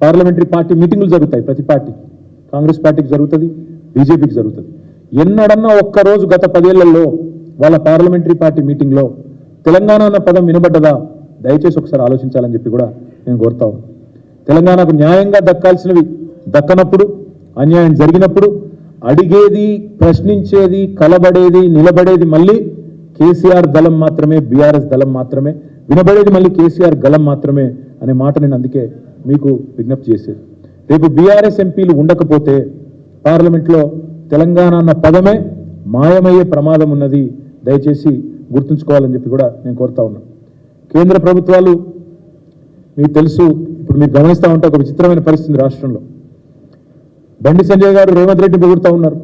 Parliamentary party మీటింగులు జరుగుతాయి. ప్రతి పార్టీకి, కాంగ్రెస్ పార్టీకి జరుగుతుంది, బీజేపీకి జరుగుతుంది. ఎన్నడన్నా ఒక్కరోజు గత 10 ఏళ్లలో వాళ్ళ పార్లమెంటరీ పార్టీ మీటింగ్లో తెలంగాణ అన్న పదం వినబడ్డదా? దయచేసి ఒకసారి ఆలోచించాలని చెప్పి కూడా నేను కోరుతా ఉన్నాను. తెలంగాణకు న్యాయంగా దక్కాల్సినవి దక్కనప్పుడు, అన్యాయం జరిగినప్పుడు అడిగేది, ప్రశ్నించేది, కలబడేది, నిలబడేది మళ్ళీ కేసీఆర్ దళం మాత్రమే, బీఆర్ఎస్ దళం మాత్రమే, వినబడేది మళ్ళీ కేసీఆర్ గళం మాత్రమే అనే మాట నేను అందుకే మీకు విజ్ఞప్తి చేసేది. రేపు బీఆర్ఎస్ ఎంపీలు ఉండకపోతే పార్లమెంట్లో తెలంగాణ అన్న పదమే మాయమయ్యే ప్రమాదం ఉన్నది. దయచేసి గుర్తుంచుకోవాలని చెప్పి కూడా నేను కోరుతా ఉన్నాను. కేంద్ర ప్రభుత్వాలు మీకు తెలుసు, ఇప్పుడు మీరు గమనిస్తూ ఉంటే ఒక విచిత్రమైన పరిస్థితి రాష్ట్రంలో. బండి సంజయ్ గారు రేవంత్ రెడ్డి పొగుడుతూ ఉన్నారు.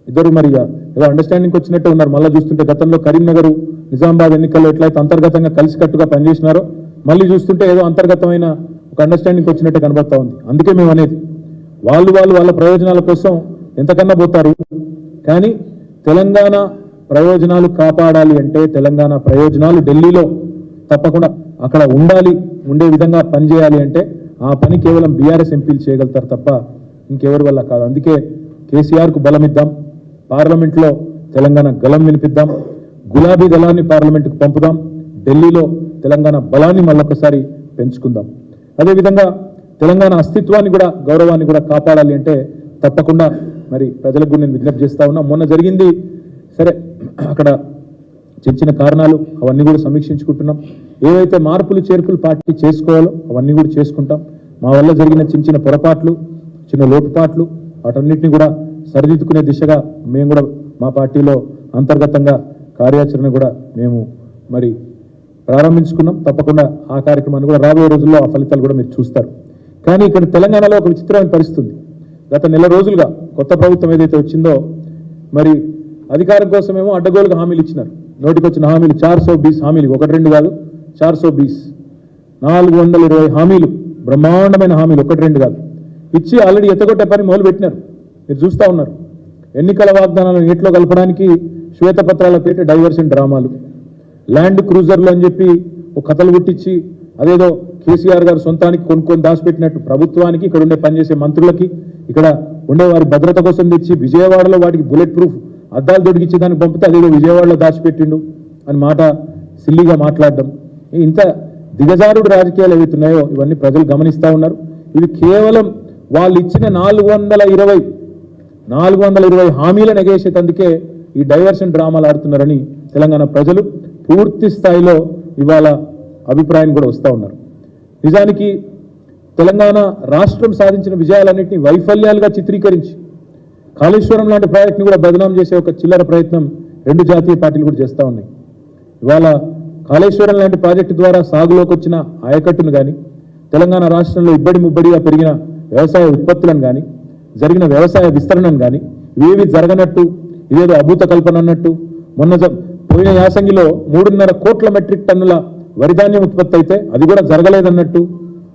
ఇద్దరు మరి ఏదో అండర్స్టాండింగ్ వచ్చినట్టే ఉన్నారు. మళ్ళీ చూస్తుంటే గతంలో కరీంనగర్, నిజామాబాద్ ఎన్నికల్లో ఎట్లయితే అంతర్గతంగా కలిసికట్టుగా పనిచేసినారో మళ్ళీ చూస్తుంటే ఏదో అంతర్గతమైన ఒక అండర్స్టాండింగ్ వచ్చినట్టే కనబడతా ఉంది. అందుకే మేము అనేది వాళ్ళ ప్రయోజనాల కోసం ఎంతకన్నా పోతారు. కానీ తెలంగాణ ప్రయోజనాలు కాపాడాలి అంటే, తెలంగాణ ప్రయోజనాలు ఢిల్లీలో తప్పకుండా అక్కడ ఉండే విధంగా పనిచేయాలి అంటే ఆ పని కేవలం బీఆర్ఎస్ ఎంపీలు చేయగలుగుతారు తప్ప ఇంకెవరి వల్ల కాదు. అందుకే కేసీఆర్కు బలం ఇద్దాం, పార్లమెంట్లో తెలంగాణ గలం వినిపిద్దాం, గులాబీ దళాన్ని పార్లమెంటుకు పంపుదాం, ఢిల్లీలో తెలంగాణ బలాన్ని మళ్ళొకసారి పెంచుకుందాం. అదేవిధంగా తెలంగాణ అస్తిత్వాన్ని కూడా, గౌరవాన్ని కూడా కాపాడాలి అంటే తప్పకుండా మరి ప్రజలకు నేను విజ్ఞప్తి చేస్తా ఉన్నా. మొన్న జరిగింది సరే, అక్కడ చిన్న కారణాలు అవన్నీ కూడా సమీక్షించుకుంటున్నాం. ఏవైతే మార్పులు చేర్పులు పార్టీ చేసుకోవాలో అవన్నీ కూడా చేసుకుంటాం. మా వల్ల జరిగిన చిన్న పొరపాట్లు, చిన్న లోటుపాట్లు వాటన్నిటిని కూడా సరిదిద్దుకునే దిశగా మేము కూడా మా పార్టీలో అంతర్గతంగా కార్యాచరణ కూడా మేము మరి ప్రారంభించుకున్నాం. తప్పకుండా ఆ కార్యక్రమాన్ని కూడా రాబోయే రోజుల్లో ఆ ఫలితాలు కూడా మీరు చూస్తారు. కానీ ఇక్కడ తెలంగాణలో ఒక విచిత్రమైన పరిస్థితి. గత నెల రోజులుగా కొత్త ప్రభుత్వం ఏదైతే వచ్చిందో మరి అధికారం కోసమేమో అడ్డగోలుగా హామీలు ఇచ్చినారు. నోటికొచ్చిన హామీలు 420 హామీలు, 1-2 కాదు, 420 420 హామీలు, బ్రహ్మాండమైన హామీలు, 1-2 కాదు ఇచ్చి ఆల్రెడీ ఎత్తగొట్టే పని మొదలు పెట్టినారు. మీరు చూస్తూ ఉన్నారు. ఎన్నికల వాగ్దానాలను నీటిలో కలపడానికి శ్వేతపత్రాల పేట డైవర్షన్ డ్రామాలు, ల్యాండ్ క్రూజర్లు అని చెప్పి ఒక కథలు పుట్టించి అదేదో కేసీఆర్ గారు సొంతానికి కొనుక్కొని దాచిపెట్టినట్టు ప్రభుత్వానికి, ఇక్కడ ఉండే పనిచేసే మంత్రులకి, ఇక్కడ ఉండే వారి భద్రత కోసం తెచ్చి విజయవాడలో వాటికి బుల్లెట్ ప్రూఫ్ అద్దాలు దొడికిచ్చి దానికి పంపితే అదేదో విజయవాడలో దాచిపెట్టిండు అని మాట సిల్లీగా మాట్లాడడం. ఇంత దిగజారుడు రాజకీయాలు ఏవైతున్నాయో ఇవన్నీ ప్రజలు గమనిస్తూ ఉన్నారు. ఇవి కేవలం వాళ్ళు ఇచ్చిన 420 హామీలను ఎగేసేటందుకే ఈ డైవర్షన్ డ్రామాలు ఆడుతున్నారని తెలంగాణ ప్రజలు పూర్తి స్థాయిలో ఇవాళ అభిప్రాయం కూడా వస్తూ ఉన్నారు. నిజానికి తెలంగాణ రాష్ట్రం సాధించిన విజయాలన్నింటినీ వైఫల్యాలుగా చిత్రీకరించి కాళేశ్వరం లాంటి ప్రాజెక్టుని కూడా బదనాం చేసే ఒక చిల్లర ప్రయత్నం 2 జాతీయ పార్టీలు కూడా చేస్తూ ఉన్నాయి. ఇవాళ కాళేశ్వరం లాంటి ప్రాజెక్టు ద్వారా సాగులోకి వచ్చిన ఆయకట్టును కానీ, తెలంగాణ రాష్ట్రంలో ఇబ్బడి ముబ్బడిగా పెరిగిన వ్యవసాయ ఉత్పత్తులను కానీ, జరిగిన వ్యవసాయ విస్తరణను కానీ ఇవేవి జరగనట్టు, ఇదేదో అభూత కల్పన అన్నట్టు, పోయిన యాసంగిలో 3.5 కోట్ల మెట్రిక్ టన్నుల వరిధాన్యం ఉత్పత్తి అయితే అది కూడా జరగలేదన్నట్టు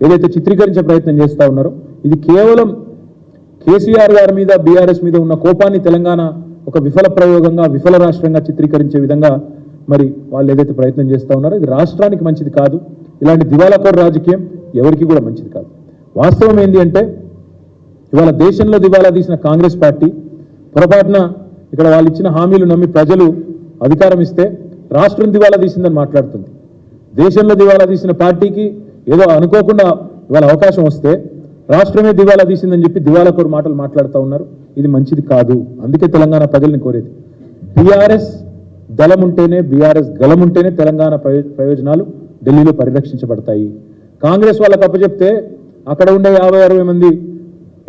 ఏదైతే చిత్రీకరించే ప్రయత్నం చేస్తూ ఉన్నారో ఇది కేవలం కేసీఆర్ గారి మీద, బీఆర్ఎస్ మీద ఉన్న కోపాన్ని తెలంగాణ ఒక విఫల ప్రయోగంగా, విఫల రాష్ట్రంగా చిత్రీకరించే విధంగా మరి వాళ్ళు ఏదైతే ప్రయత్నం చేస్తూ ఉన్నారో ఇది రాష్ట్రానికి మంచిది కాదు. ఇలాంటి దివాలాకోరు రాజకీయం ఎవరికి కూడా మంచిది కాదు. వాస్తవం ఏంటి అంటే ఇవాళ దేశంలో దివాలా తీసిన కాంగ్రెస్ పార్టీ పొరపాటున ఇక్కడ వాళ్ళు ఇచ్చిన హామీలు నమ్మి ప్రజలు అధికారం ఇస్తే రాష్ట్రం దివాలా తీసిందని మాట్లాడుతుంది. దేశంలో దివాలా తీసిన పార్టీకి ఏదో అనుకోకుండా ఇవాళ అవకాశం వస్తే రాష్ట్రమే దివాలా తీసిందని చెప్పి దివాలాకోరు మాటలు మాట్లాడుతూ ఉన్నారు. ఇది మంచిది కాదు. అందుకే తెలంగాణ ప్రజల్ని కోరేది బీఆర్ఎస్ దళం ఉంటేనే, బీఆర్ఎస్ గలం ఉంటేనే తెలంగాణ ప్రయోజనాలు ఢిల్లీలో పరిరక్షించబడతాయి. కాంగ్రెస్ వాళ్ళకి అప్పచెప్తే అక్కడ ఉండే 50-60 మంది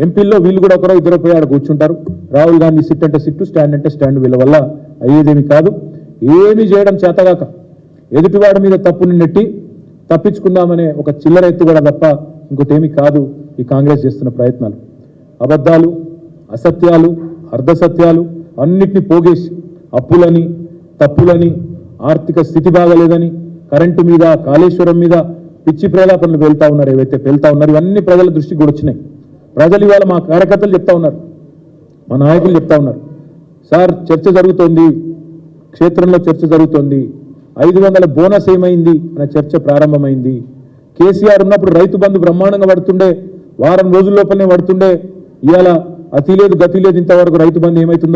ఎంపీల్లో వీళ్ళు కూడా ఒకరో ఇద్దరు పోయి ఆడ కూర్చుంటారు. రాహుల్ గాంధీ సిట్ అంటే సిట్టు, స్టాండ్ అంటే స్టాండ్. వీళ్ళ వల్ల అయ్యేదేమి కాదు. ఏమి చేయడం చేతగాక ఎదుటివాడి మీద తప్పుని నెట్టి తప్పించుకుందామనే ఒక చిల్లర ఎత్తుగడ తప్ప ఇంకోటేమి కాదు ఈ కాంగ్రెస్ చేస్తున్న ప్రయత్నాలు. అబద్ధాలు, అసత్యాలు, అర్ధసత్యాలు అన్నిటినీ పోగేసి అప్పులని, తప్పులని, ఆర్థిక స్థితి బాగలేదని, కరెంటు మీద, కాళేశ్వరం మీద పిచ్చి ప్రేలాపనలు వెళ్తా ఉన్నారు. ఏవైతే వెళ్తా ఉన్నారు ఇవన్నీ ప్రజల దృష్టికి కూడా వచ్చినాయి. ప్రజలు ఇవాళ మా కార్యకర్తలు చెప్తా ఉన్నారు, మా నాయకులు చెప్తా ఉన్నారు, సార్ చర్చ జరుగుతోంది, క్షేత్రంలో చర్చ జరుగుతోంది, 500 బోనస్ ఏమైంది అనే చర్చ ప్రారంభమైంది. కేసీఆర్ ఉన్నప్పుడు రైతు బంధు బ్రహ్మాండంగా పడుతుండే, వారం రోజుల లోపలనే పడుతుండే. ఇవాళ అతి లేదు గతి లేదు, ఇంతవరకు రైతు బంధు ఏమవుతుందో